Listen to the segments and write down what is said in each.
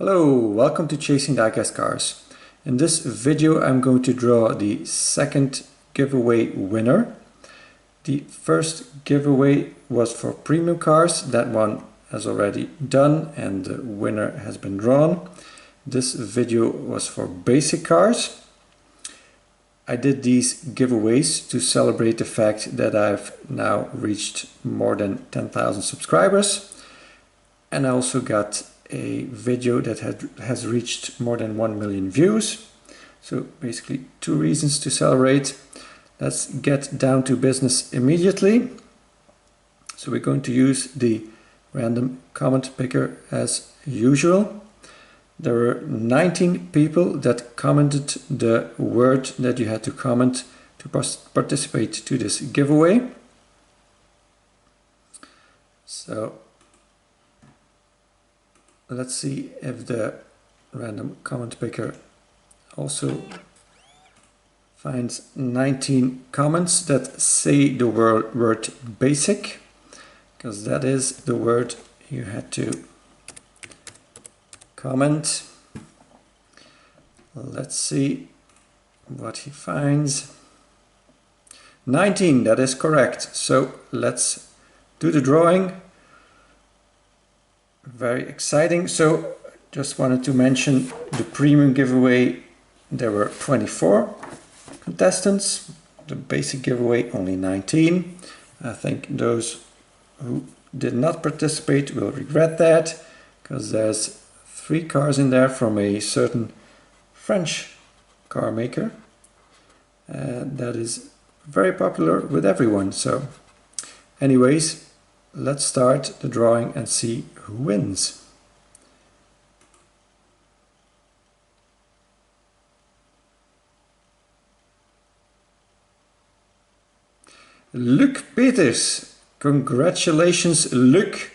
Hello, welcome to Chasing Diecast Cars. In this video I'm going to draw the second giveaway winner. The first giveaway was for premium cars. That one has already done and the winner has been drawn. This video was for basic cars. I did these giveaways to celebrate the fact that I've now reached more than 10,000 subscribers, and I also got a video that has reached more than 1 million views. So basically two reasons to celebrate. Let's get down to business immediately. So we're going to use the random comment picker as usual. There were 19 people that commented the word that you had to comment to participate to this giveaway. So let's see if the random comment picker also finds 19 comments that say the word basic, because that is the word you had to comment. Let's see what he finds. 19, that is correct. So let's do the drawing. Very exciting. So just wanted to mention the premium giveaway. There were 24 contestants. The basic giveaway only 19. I think those who did not participate will regret that, because there's 3 cars in there from a certain French car maker that is very popular with everyone. So anyways, let's start the drawing and see who wins. Luc Peters. Congratulations, Luc.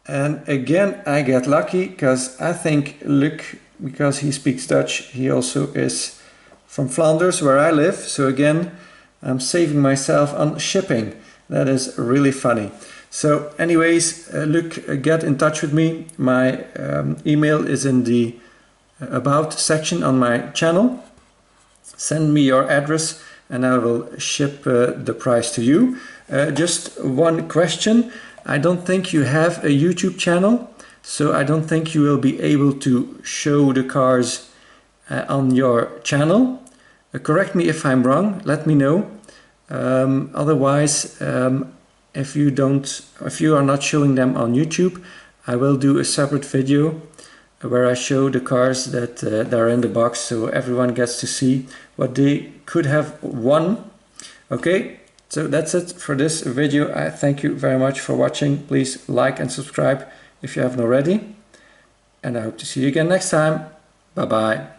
And again, I get lucky because I think Luc, because he speaks Dutch, he also is from Flanders, where I live. So again, I'm saving myself on shipping. That is really funny. So anyways, Luc, get in touch with me. My email is in the About section on my channel. Send me your address and I will ship the prize to you. Just one question. I don't think you have a YouTube channel, so I don't think you will be able to show the cars on your channel. Correct me if I'm wrong, let me know. Otherwise, if you are not showing them on YouTube, I will do a separate video where I show the cars that are in the box, so everyone gets to see what they could have won. Okay, so that's it for this video. I thank you very much for watching. Please like and subscribe if you haven't already, and I hope to see you again next time. Bye bye.